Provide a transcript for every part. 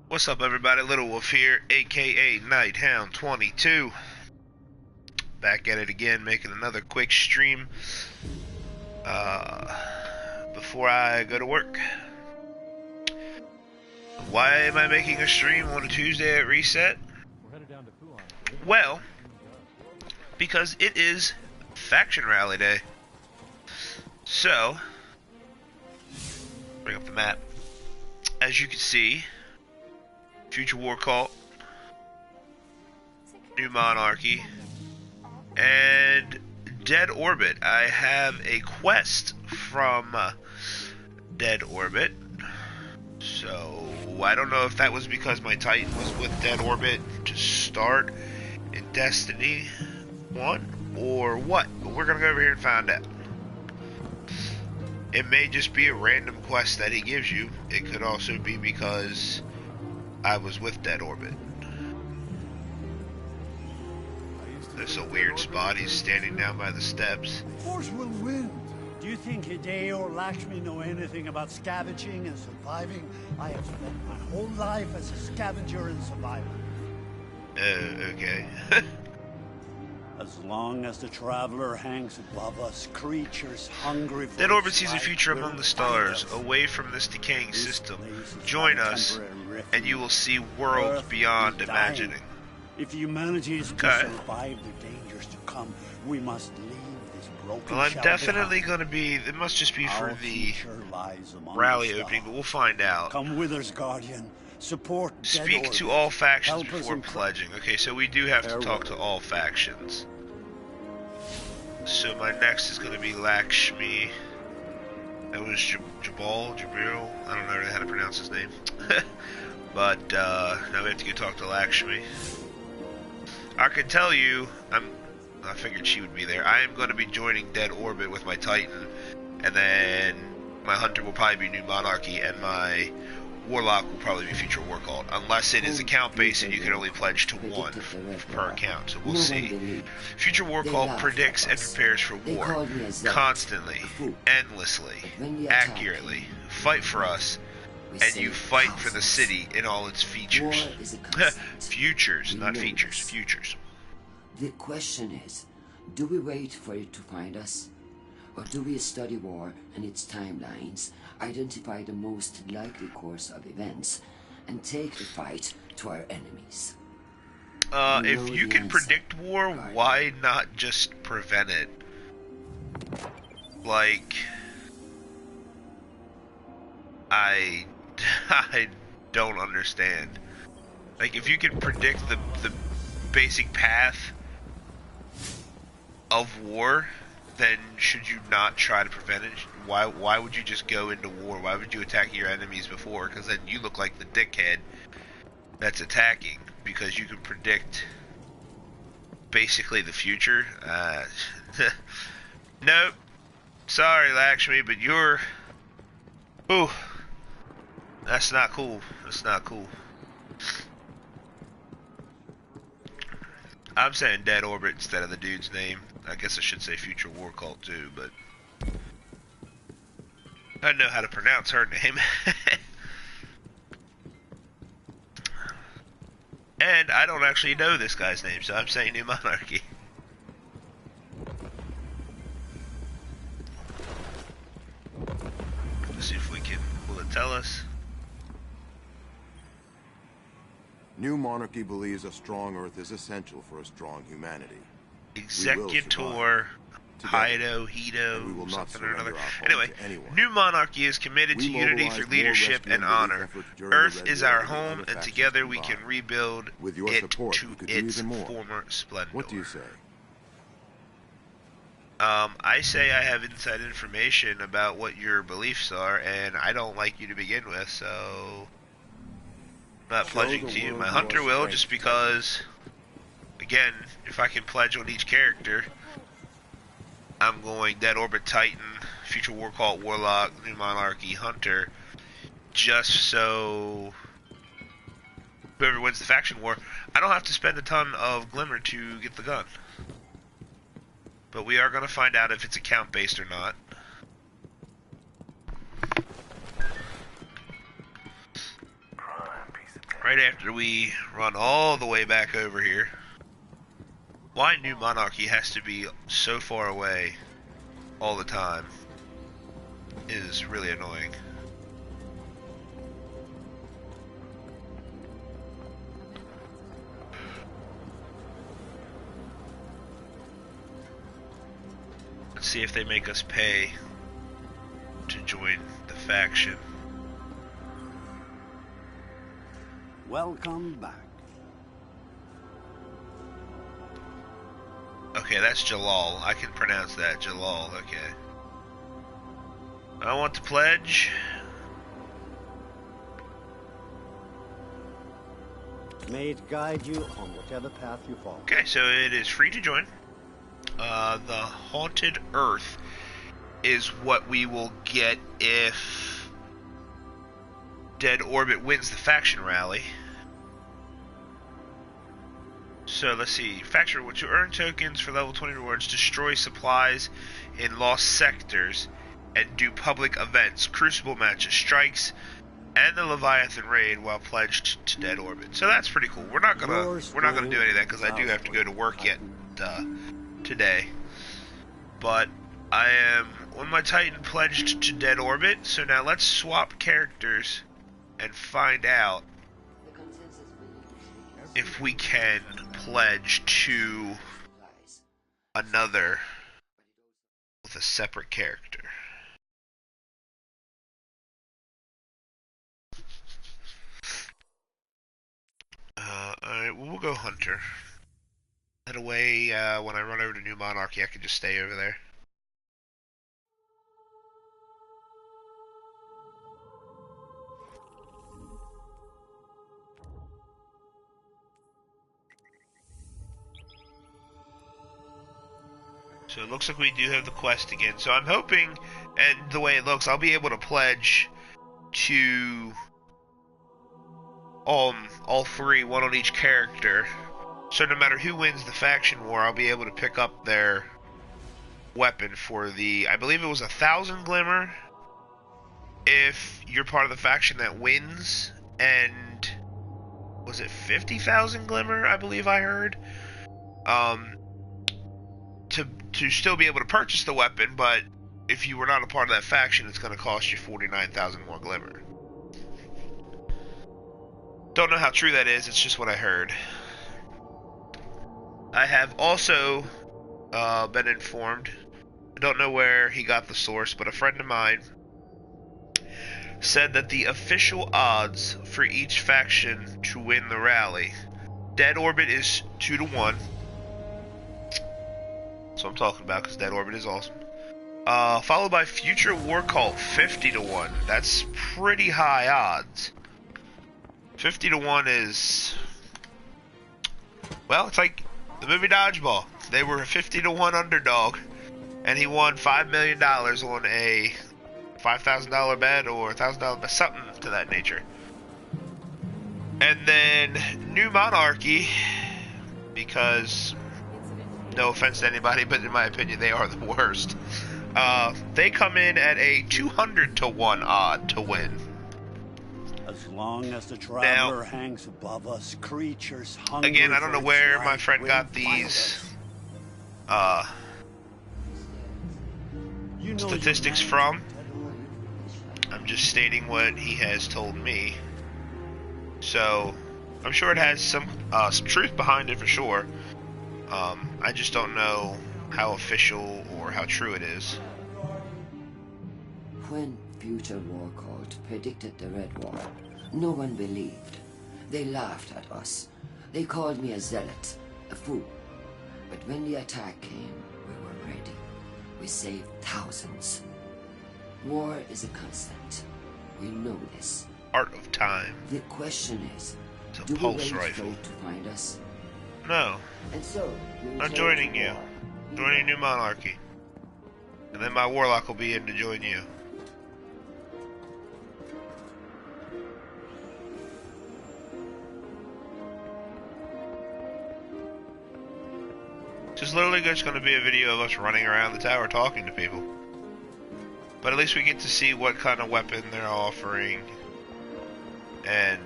What's up, everybody? Little Wolf here, aka Nighthound 22. Back at it again, making another quick stream before I go to work. Why am I making a stream on a Tuesday at Reset? Well, because it is Faction Rally Day. So, bring up the map. As you can see, Future War Cult, New Monarchy, and Dead Orbit. I have a quest from Dead Orbit, so I don't know if that was because my Titan was with Dead Orbit to start in Destiny 1 or what, but we're gonna go over here and find out. It may just be a random quest that he gives you. It could also be because I was with Dead Orbit. There's a weird spot. He's standing down by the steps. Force will win. Do you think Hideo or Lakshmi know anything about scavenging and surviving? I have spent my whole life as a scavenger and survivor. Okay. As long as the traveler hangs above us, creatures hungry for Dead Orbit its sees a life future will among the find stars, us. away from this decaying This system. place is Join not a us, temporary refuge. and you will see worlds Earth beyond is dying. imagining. If humanity is to Okay. survive the dangers to come, we must leave this broken Well, I'm shell definitely behind. going to be... It must just be for Our the future lies among rally the opening, but stars. we'll find out. Come with us, Guardian. Support Dead Speak to Orbit. all factions Help us before in pledging. Okay, so we do have to talk to all factions. So my next is going to be Lakshmi. That was Jabril. I don't know really how to pronounce his name. But now we have to go talk to Lakshmi. I can tell you, I figured she would be there. I am going to be joining Dead Orbit with my Titan, and then my Hunter will probably be New Monarchy, and my Warlock will probably be Future War Cult, unless it is account based and you can only pledge to one per account. So we'll see. Future War Cult predicts and prepares for war constantly, endlessly, accurately. Fight for us, and you fight for the city in all its features. Futures, not features, futures. The question is, do we wait for it to find us? Or do we study war and its timelines, identify the most likely course of events, and take the fight to our enemies? If you can predict war, why not just prevent it? Like, I don't understand. Like, if you can predict the basic path of war, then should you not try to prevent it? Why would you just go into war? Why would you attack your enemies before? Because then you look like the dickhead that's attacking, because you can predict basically the future. Nope. Sorry, Lakshmi, but you're... Ooh. That's not cool. That's not cool. I'm saying Dead Orbit instead of the dude's name. I guess I should say Future War Cult too, but I don't know how to pronounce her name. And I don't actually know this guy's name, so I'm saying New Monarchy. Let's see if we can... Will it tell us? New Monarchy believes a strong Earth is essential for a strong humanity. Executor Hido, something or another. Anyway, New Monarchy is committed to unity through leadership and honor. Earth is our home, and together we can rebuild it to its former splendor. What do you say? I say I have inside information about what your beliefs are, and I don't like you to begin with, so... I'm not pledging to you. My Hunter will, just because, again, if I can pledge on each character, I'm going Dead Orbit Titan, Future War Cult Warlock, New Monarchy Hunter, just so whoever wins the faction war, I don't have to spend a ton of Glimmer to get the gun. But we are going to find out if it's account based or not. right after we run all the way back over here. Why New Monarchy has to be so far away all the time is really annoying. Let's see if they make us pay to join the faction. Welcome back. Okay, that's Jalal. I can pronounce that. Jalal, okay. I want to pledge. May it guide you on whatever path you follow. Okay, so it is free to join. The Haunted Earth is what we will get if Dead Orbit wins the faction rally. So let's see. Faction reward. To earn tokens for level 20 rewards, destroy supplies in lost sectors, and do public events, crucible matches, strikes, and the Leviathan raid while pledged to Dead Orbit. So that's pretty cool. We're not gonna do any of that because I do have to go to work yet today. But I am on my Titan pledged to Dead Orbit. So now let's swap characters and find out if we can pledge to another with a separate character. Alright, well, we'll go Hunter. That way, when I run over to New Monarchy, I can just stay over there. So it looks like we do have the quest again. So I'm hoping, and the way it looks, I'll be able to pledge to all three, one on each character. So no matter who wins the faction war, I'll be able to pick up their weapon for the, I believe it was 1,000 glimmer if you're part of the faction that wins, and was it 50,000 glimmer, I believe I heard, to still be able to purchase the weapon. But if you were not a part of that faction, it's going to cost you 49,000 more glimmer. Don't know how true that is, it's just what I heard. I have also been informed, I don't know where he got the source, but a friend of mine said that the official odds for each faction to win the rally, Dead Orbit is 2 to 1. That's what I'm talking about, because Dead Orbit is awesome. Followed by Future War Cult, 50 to 1. That's pretty high odds. 50 to 1 is, well, it's like the movie Dodgeball. They were a 50 to 1 underdog, and he won $5 million on a $5,000 bet or $1,000 bet, something to that nature. And then New Monarchy, because no offense to anybody, but in my opinion, they are the worst. They come in at a 200 to 1 odd to win. As long as the traveler hangs above us, creatures hungry. Again, I don't know where my friend got these statistics from. I'm just stating what he has told me. So, I'm sure it has some truth behind it for sure. I just don't know how official or how true it is. When Future War Cult predicted the Red War, no one believed. They laughed at us. They called me a zealot, a fool. But when the attack came, we were ready. We saved thousands. War is a constant. We know this. Art of time. The question is, It's a do pulse we wait rifle. for it to find us? No. And so, I'm joining you. Joining New Monarchy. And then my warlock will be in to join you. Just literally just going to be a video of us running around the tower talking to people. But at least we get to see what kind of weapon they're offering and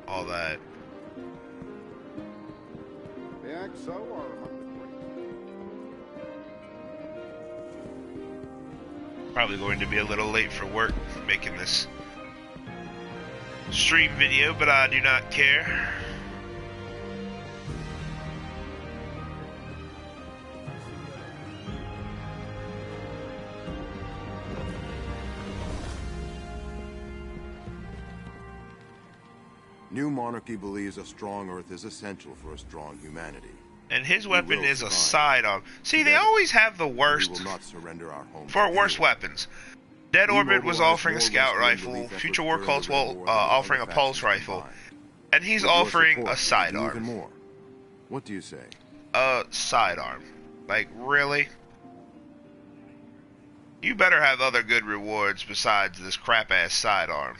all that. May I so or Probably going to be a little late for work making this stream video, but I do not care. New Monarchy believes a strong Earth is essential for a strong humanity. And his weapon will is a survive. sidearm. See, they Together, always have the We worst will not surrender our home for to worse you. weapons. Dead We Orbit was mobilized offering a more scout rescue and rifle. relief efforts Future War during Cult's the Red War than the offering a other pulse factions rifle. combined. And he's With your offering support, a we can do sidearm. even more. What do you say? A sidearm. Like, really? You better have other good rewards besides this crap-ass sidearm.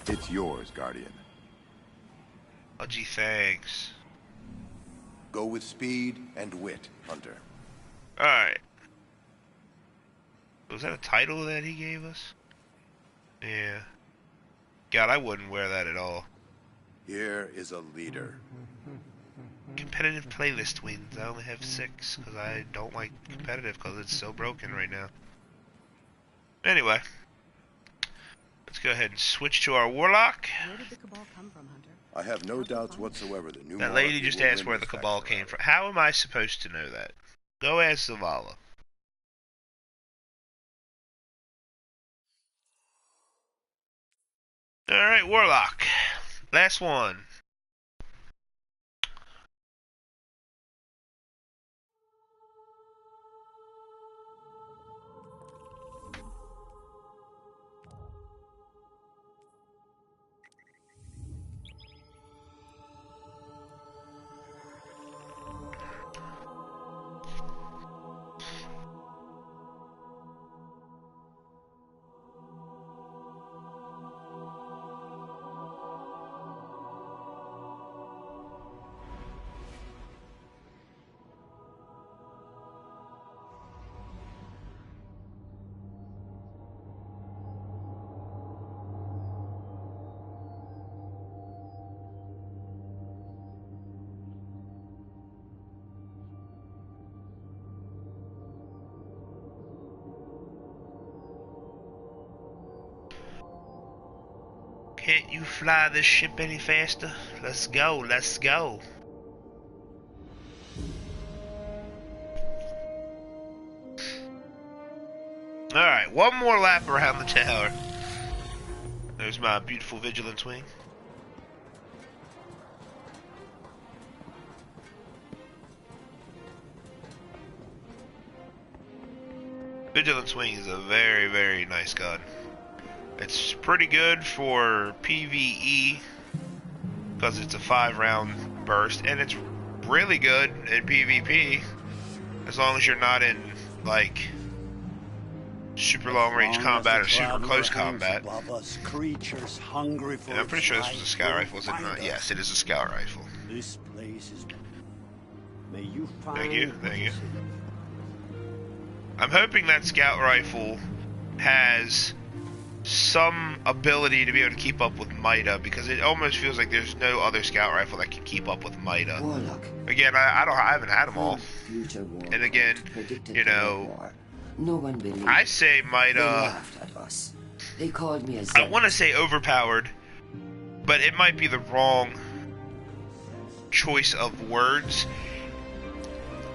It's yours, Guardian. Oh, gee, thanks. Go with speed and wit, Hunter. Alright. Was that a title that he gave us? Yeah. God, I wouldn't wear that at all. Here is a leader. Competitive playlist wins. I only have 6 because I don't like competitive because it's so broken right now. Anyway. Let's go ahead and switch to our Warlock. Where did the Cabal come from, Hunter? I have no doubts whatsoever the new That lady monarchy just will asked win where the this Cabal faction came battle. from. How am I supposed to know that? Go ask Zavala. Alright, Warlock. Last one. Can't you fly this ship any faster? Let's go, let's go. Alright, one more lap around the tower. There's my beautiful Vigilance Wing. Vigilance Wing is a very, very nice gun. It's pretty good for PvE because it's a 5-round burst, and it's really good in PvP as long as you're not in like super long range combat or super close combat. Us, creatures hungry for And I'm pretty sure this its was a life scout will rifle, is it find not? us. Yes, it is a scout rifle. This place is. May you find. Thank you, what thank you. is in I'm hoping that scout rifle has some ability to be able to keep up with Mida, because it almost feels like there's no other scout rifle that can keep up with Mida. Warlock. Again, I haven't had them all. Future war And again, predicted you the know, war. No one believed. I say They Mida. laughed at us. They called me a I zealot. want to say overpowered, but it might be the wrong choice of words.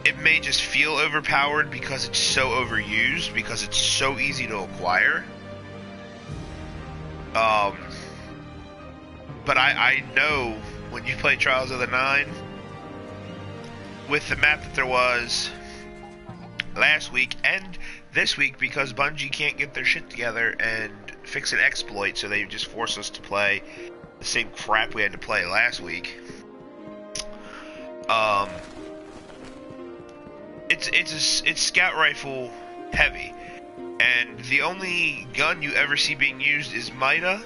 It may just feel overpowered because it's so overused, because it's so easy to acquire. But I know when you play Trials of the Nine, with the map that there was last week and this week, because Bungie can't get their shit together and fix an exploit, so they just force us to play the same crap we had to play last week. It's scout rifle heavy, and the only gun you ever see being used is Mida,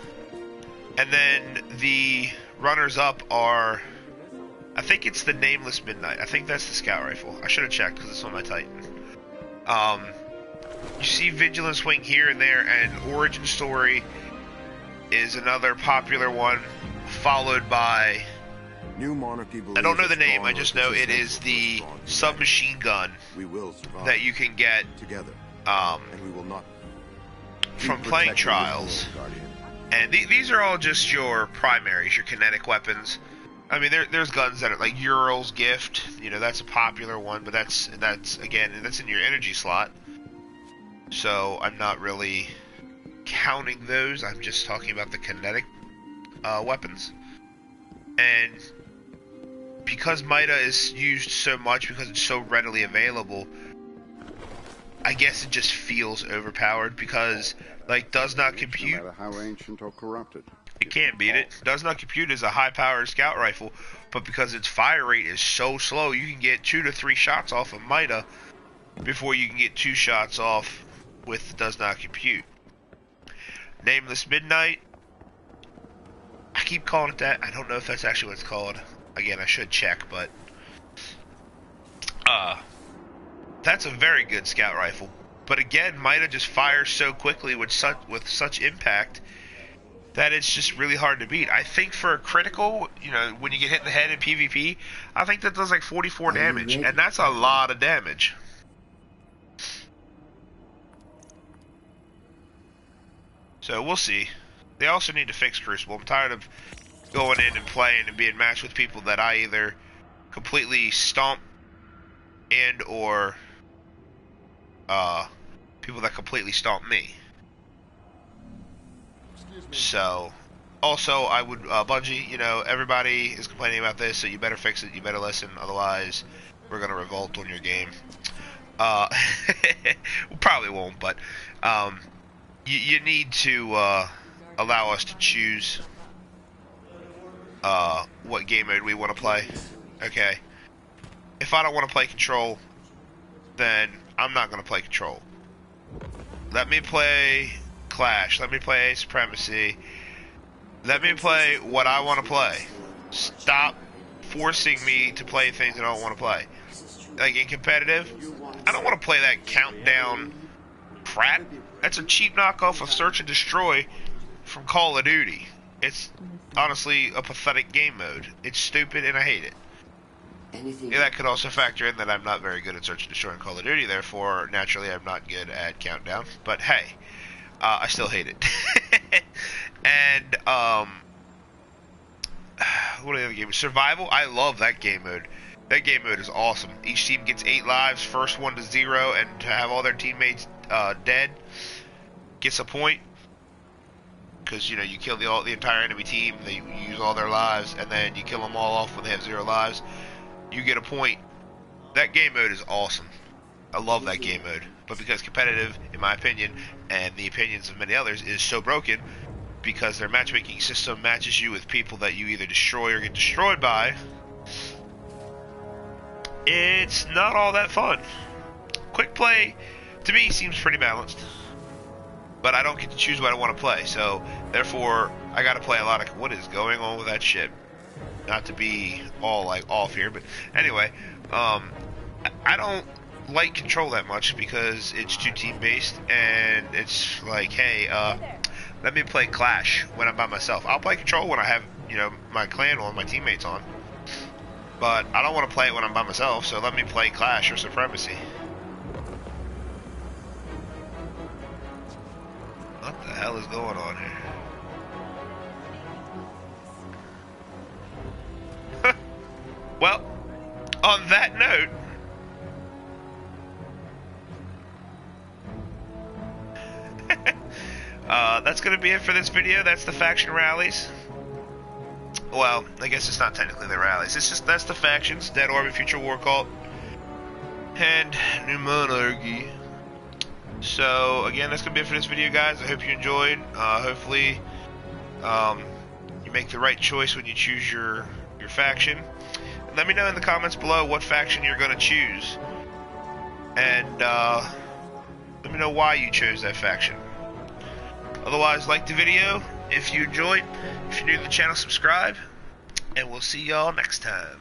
and then the runners up are, I think it's the Nameless Midnight. I think that's the scout rifle. I should have checked because it's on my Titan. You see Vigilance Wing here and there, and Origin Story is another popular one, followed by... New Monarchy believes I don't know the a name, strong I just Earth know it essential is for a the strong humanity. submachine gun We will survive that you can get together, um, and we will not from be playing protecting this Trials. world, Guardian. And these are all just your primaries, your kinetic weapons. I mean, there's guns that are like Ural's Gift. You know, that's a popular one, but that's again, that's in your energy slot. So I'm not really counting those. I'm just talking about the kinetic weapons. And because Mida is used so much, because it's so readily available, I guess it just feels overpowered because, like, does not compute. No matter how ancient or corrupted. You can't beat it. Does not compute is a high-powered scout rifle, but because its fire rate is so slow, you can get 2 to 3 shots off of Mida before you can get 2 shots off with does not compute. Nameless Midnight. I keep calling it that. I don't know if that's actually what it's called. Again, I should check, but that's a very good scout rifle. But again, Mida just fires so quickly with such impact that it's just really hard to beat. I think for a critical, you know, when you get hit in the head in PvP, I think that does like 44 damage, and that's a lot of damage. So we'll see. They also need to fix Crucible. I'm tired of going in and playing and being matched with people that I either completely stomp and or people that completely stomp me. So, also, I would, Bungie, you know, everybody is complaining about this, so you better fix it, you better listen, otherwise we're gonna revolt on your game. We probably won't, but, you need to, allow us to choose, what game mode we want to play, okay? If I don't want to play Control, then I'm not gonna play Control. Let me play Clash, let me play Supremacy, let me play what I want to play. Stop forcing me to play things that I don't want to play. Like in competitive, I don't want to play that countdown crap. That's a cheap knockoff of Search and Destroy from Call of Duty. It's honestly a pathetic game mode. It's stupid and I hate it. Yeah, that could also factor in that I'm not very good at Search and Destroy in Call of Duty, therefore naturally I'm not good at Countdown. But hey, I still hate it. And, what are the other games? Survival, I love that game mode. That game mode is awesome. Each team gets 8 lives, first one to 0, and to have all their teammates dead gets a point. Because, you know, you kill the entire enemy team, they use all their lives, and then you kill them all off when they have 0 lives. You get a point. That game mode is awesome. I love that game mode. But because competitive, in my opinion, and the opinions of many others, is so broken, because their matchmaking system matches you with people that you either destroy or get destroyed by, it's not all that fun. Quick play, to me, seems pretty balanced. But I don't get to choose what I want to play, so therefore, I gotta play a lot of... What is going on with that shit? Not to be all, like, off here, but anyway, I don't like Control that much because it's too team-based, and it's like, hey, let me play Clash when I'm by myself. I'll play Control when I have, you know, my clan on, my teammates on. But I don't want to play it when I'm by myself, so let me play Clash or Supremacy. What the hell is going on here? Well, on that note, that's going to be it for this video. That's the faction rallies. Well, I guess it's not technically the rallies. It's just, that's the factions. Dead Orbit, Future War Cult, and New Monarchy. So, again, that's going to be it for this video, guys. I hope you enjoyed. Hopefully, you make the right choice when you choose your faction. And let me know in the comments below what faction you're going to choose. And, let me know why you chose that faction. Otherwise, like the video if you enjoyed. If you're new to the channel, subscribe. And we'll see y'all next time.